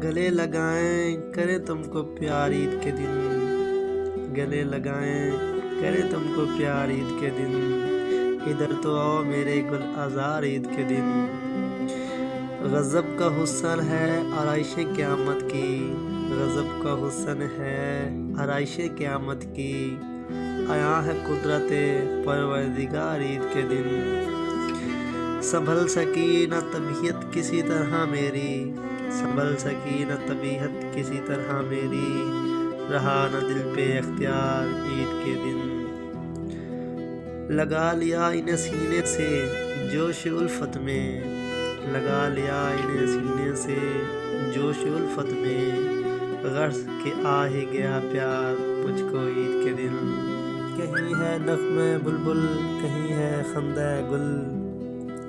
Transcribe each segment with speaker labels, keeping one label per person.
Speaker 1: گلے لگائیں کریں تم کو پیار عید کے دن، گلے لگائیں کریں تم کو پیار عید کے دن، ادھر تو آؤ میرے گل آزار عید کے دن۔ غضب کا حسن ہے آرائش قیامت کی، غضب کا حسن ہے آرائش قیامت کی، آیا ہے قدرت پروردگار عید کے دن۔ سنبھل سکی نہ طبیعت کسی طرح میری، سنبھل سکی نہ طبیعت کسی طرح میری، رہا نہ دل پہ اختیار عید کے دن۔ لگا لیا انہیں سینے سے جوش الفت میں، لگا لیا انہیں سینے سے جوش الفت میں، غرض کہ آ ہی گیا پیار مجھ کو عید کے دن۔ کہیں ہے نغمہ بلبل کہیں ہے خندہ گل،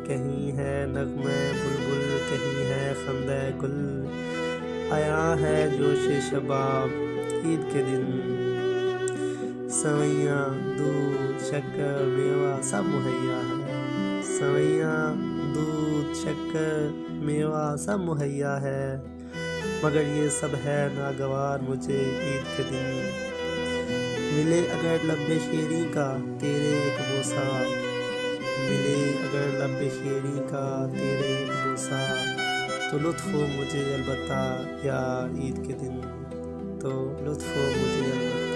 Speaker 1: کہیں ہے نغمہ بلبل کہیں ہے خندہ گل، آیا ہے جوش شباب عید کے دن۔ سوئیاں دودھ شکر میوہ سب مہیا ہے، سوئیاں دودھ شکر میوہ سب مہیا ہے، مگر یہ سب ہے ناگوار مجھے عید کے دن۔ ملے اگر لب شیریں کا تیرے ایک بوسہ، ملے اگر لب شیریں کا تیرے ایک بوسہ، تو لطف ہو مجھے البتہ یار عید کے دن، تو لطف ہو مجھے البتہ